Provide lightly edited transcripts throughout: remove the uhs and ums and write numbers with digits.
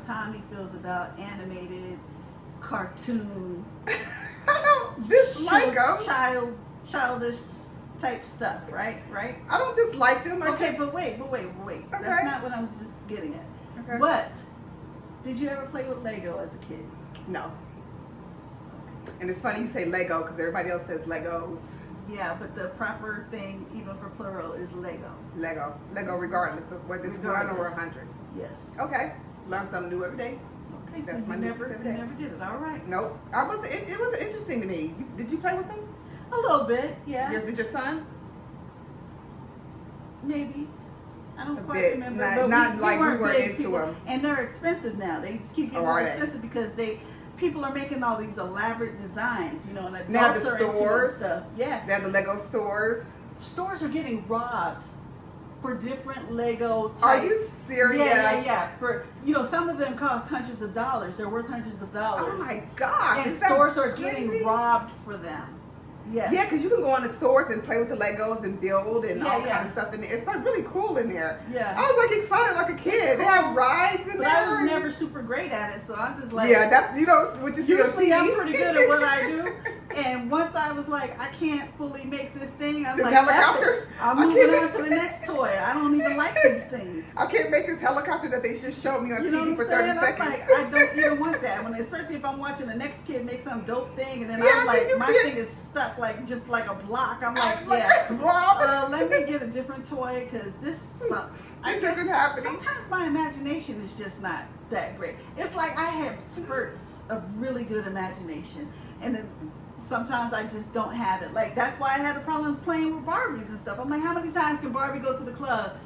Thommi feels about animated cartoon. I don't dislike them. Childish type stuff, right? I don't dislike them. Okay, but wait. Okay. That's not what I'm just getting at. Okay. But did you ever play with Lego as a kid? No. And it's funny you say Lego because everybody else says Legos. Yeah, but the proper thing, even for plural, is Lego. Lego, regardless of whether it's 1 or 100. Yes. Okay, learn something new every day. Okay, That's so my you new never every day. did it. All right. Nope, I was. It was interesting to me. Did you play with them? A little bit, yeah. Did your son? Maybe. I don't quite bit. remember. Not- but not we like we weren't weren't big into people. them. And they're expensive now. They just keep getting Oh, more are they? expensive because people are making all these elaborate designs, and adults Now the are into stores? stuff. Yeah. They have the Lego stores. Stores are getting robbed for different Lego types. Are you serious? Yeah. For some of them cost hundreds of dollars. They're worth hundreds of dollars. Oh my gosh! And is that stores are crazy? getting robbed for them. Yes. Yeah, because you can go in the stores and play with the Legos and build and all Yeah. kind of stuff in there. It's like really cool in there. Yeah. I was like excited like a kid. They have rides in But there. I was never super great at it, so I'm just like, Yeah, that's what you see on usually TV. I'm pretty good at what I do. And once I was like, I can't fully make this thing, I'm This like, helicopter? F it. I'm I moving can't- on to the next toy. I don't even like these things. I can't make this helicopter that they just showed me on You know TV what for I'm 30 saying? seconds. I'm like, I don't even want that. Especially if I'm watching the next kid make some dope thing, and then Yeah, I'm I think like, you my should- thing is stuck just like a block. I'm like, I'm like, yeah. Let me get a different toy because this sucks. This isn't happening. Sometimes my imagination is just not that great. It's like I have spurts of really good imagination, and then sometimes I just don't have it. Like that's why I had a problem playing with Barbies and stuff. I'm like, how many times can Barbie go to the club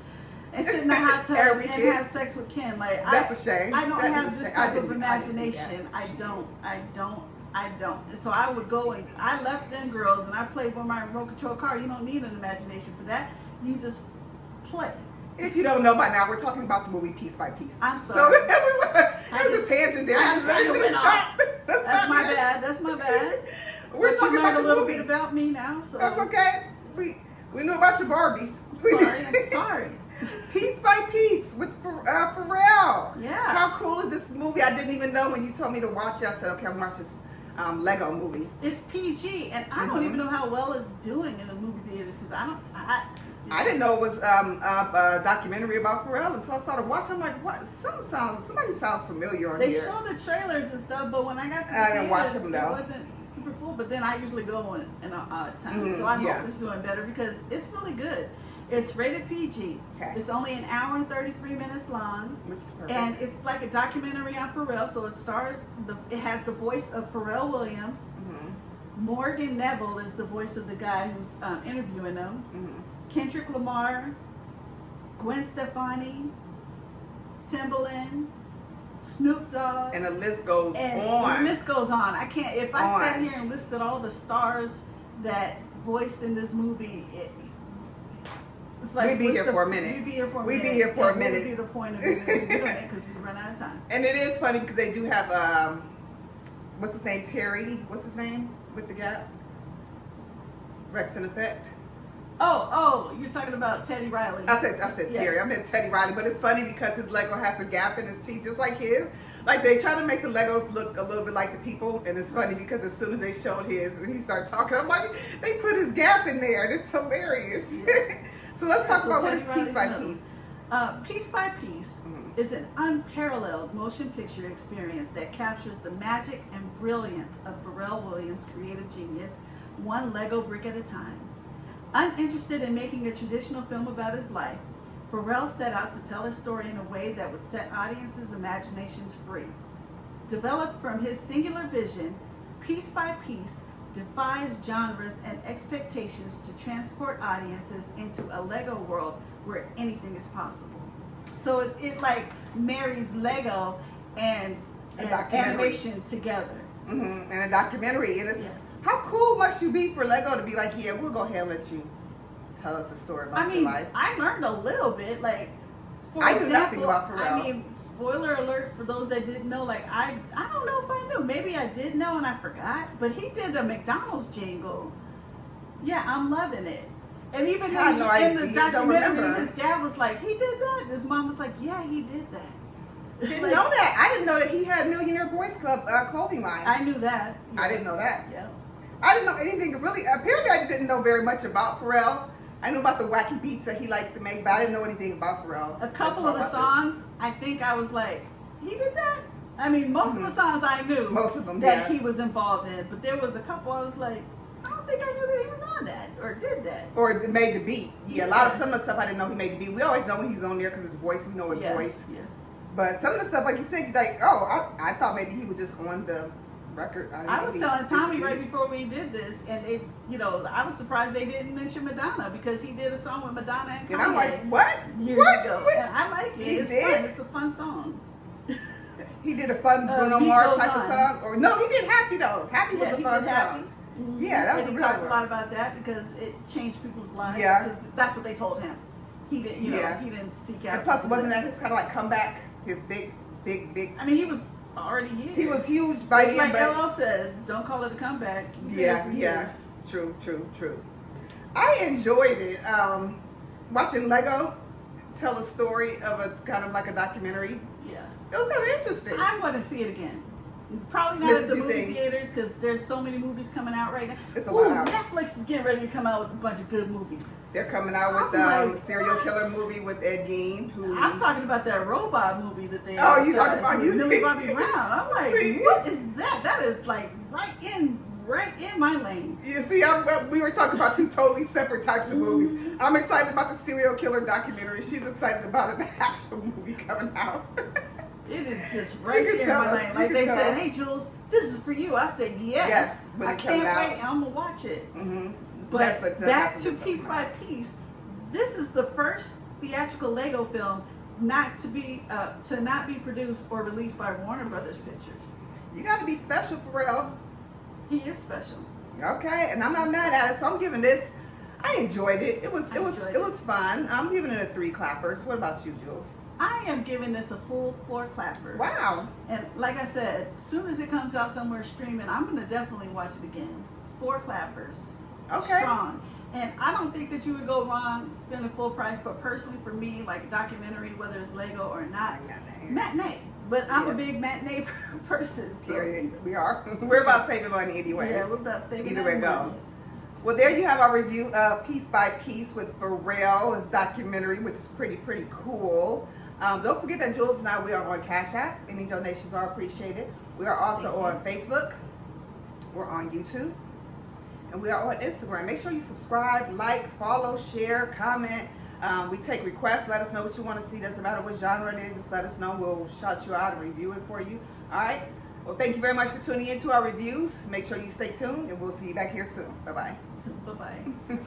and sit in the hot tub Every and kid. have sex with Ken? Like That's a shame. I don't That is have a this shame. I type of didn't do imagination. I don't. So I would go and I left them girls and I played with my remote control car. You don't need an imagination for that. You just play. If you don't know by now, we're talking about the movie Piece by Piece. I'm So sorry. that was a tangent there. I just really went off. That's not my good. bad. That's my bad. We're But talking you about learned the a little movie. bit about me now, so That's okay. We knew about your Barbies. I'm sorry. Piece by Piece with Pharrell. Yeah. How cool is this movie? I didn't even know when you told me to watch it. I said, okay, I'm watching this Lego movie. It's PG, and I don't even know how well it's doing in the movie theaters because I didn't know it was a documentary about Pharrell until I started watching. I'm like, what? Somebody sounds familiar on They here. show the trailers and stuff, but when I got to the I didn't watch theater, them, though. it wasn't super full. But then I usually go in a odd time, so I yeah. hope it's doing better because it's really good. It's rated PG. Okay. It's only an hour and 33 minutes long. Which is perfect. And it's like a documentary on Pharrell, so it has the voice of Pharrell Williams. Morgan Neville is the voice of the guy who's interviewing him. Kendrick Lamar, Gwen Stefani, Timbaland, Snoop Dogg. And the list goes And on. the list goes on. I can't, if I On. sat here and listed all the stars that voiced in this movie, it's like, We'd be here for a minute. We'd be here for a We'd minute. be here for a And minute. What would be the point of doing it? Because we run out of time. And it is funny because they do have what's his name? Terry. What's his name with the gap? Rex in Effect. Oh, you're talking about Teddy Riley. I said Yeah. Terry. I meant Teddy Riley, but it's funny because his Lego has a gap in his teeth just like his. Like they try to make the Legos look a little bit like the people, and it's funny because as soon as they showed his and he started talking, I'm like, they put his gap in there. It's hilarious. Yeah. So let's talk about Teddy what's Piece by Riley's Piece. Piece by Piece is an unparalleled motion picture experience that captures the magic and brilliance of Pharrell Williams' creative genius, one Lego brick at a time. Uninterested in making a traditional film about his life, Pharrell set out to tell his story in a way that would set audiences' imaginations free. Developed from his singular vision, Piece by Piece defies genres and expectations to transport audiences into a Lego world where anything is possible. So it like marries Lego and animation together. And a documentary, and it's Yeah. how cool must you be for Lego to be like, yeah, we'll go ahead and let you tell us a story about your life. I learned a little bit, like for I knew nothing example, about Pharrell. I mean, spoiler alert for those that didn't know, like I don't know if I knew. Maybe I did know and I forgot, but he did a McDonald's jingle. Yeah, I'm loving it. And even I know, in the don't documentary, remember. his dad was like, he did that? His mom was like, yeah, he did that. Didn't Like, know that. I didn't know that he had Millionaire Boys Club clothing line. I knew that. I didn't know that. Yeah. I didn't know anything really. Apparently, I didn't know very much about Pharrell. I knew about the wacky beats that he liked to make, but I didn't know anything about Pharrell. A couple of the songs, I think I was like, he did that? I mean, most of the songs I knew Most of them, that yeah. he was involved in, but there was a couple I was like, I don't think I knew that he was on that or did that. Or made the beat. Yeah, a lot of some of the stuff I didn't know he made the beat. We always know when he's on there because his voice, we know his voice. Yeah. But some of the stuff, like you said, like, oh, I thought maybe he was just on the record. I was telling Thommi right before we did this, and they, I was surprised they didn't mention Madonna because he did a song with Madonna and Kanye. And I'm like, what? Years ago. What? And I like it. He It's did? fun. It's a fun song. He did a fun Bruno Beat Mars Goes type On. of song? Or no, he did Happy though. Happy was a he fun did Happy. song. Yeah, that was and a he real talked one. a lot about that because it changed people's lives. Yeah. Because that's what they told him. He didn't, he didn't seek out. And plus, to wasn't do that his kind of like comeback? His big. I mean, he was already here. He was huge by It's then, like but LL says, don't call it a comeback. You've been here for yeah, years. true. I enjoyed it. Watching Lego tell a story of a kind of like a documentary. Yeah. It was kind of interesting. I want to see it again. Probably not Listen at the to movie things. theaters because there's so many movies coming out right now. It's a Ooh, lot. Netflix is getting ready to come out with a bunch of good movies. They're coming out with I'm like, serial what? killer movie with Ed Gein. Who I'm talking about that robot movie that they. Oh, you talking about with you? Millie Bobby Brown? I'm like, See? what is that? That is like right in my lane. You see, we were talking about two totally separate types of movies. I'm excited about the serial killer documentary. She's excited about an actual movie coming out. It is just right can in tell my us. lane. You Like can they tell said, us. hey Jules, this is for you. I said yes. when I it's coming can't out. wait. I'm gonna watch it. Mm-hmm. But Netflix, back that's to what's Piece coming by out. Piece. This is the first theatrical Lego film not to not be produced or released by Warner Brothers Pictures. You got to be special, Pharrell. He is special. Okay, and I'm not mad at it, so I'm giving this. I enjoyed it. It was enjoyed it. fun. I'm giving it a 3 clappers. What about you, Jules? I am giving this a full 4 clappers. Wow. And like I said, as soon as it comes out somewhere streaming, I'm gonna definitely watch it again. 4 clappers. Okay. Strong. And I don't think that you would go wrong spending full price, but personally for me, like a documentary, whether it's Lego or not, matinee. But I'm a big matinee person. So. We are. We're about saving money anyway. Yeah, we're about saving Either way it that money. goes. Well, there you have our review of Piece by Piece with Pharrell, his documentary, which is pretty cool. Don't forget that Jules and I, we are on Cash App. Any donations are appreciated. We are also on Facebook. We're on YouTube. And we are on Instagram. Make sure you subscribe, like, follow, share, comment. We take requests. Let us know what you want to see. Doesn't matter what genre it is. Just let us know. We'll shout you out and review it for you. All right? Well, thank you very much for tuning in to our reviews. Make sure you stay tuned, and we'll see you back here soon. Bye-bye. Bye-bye.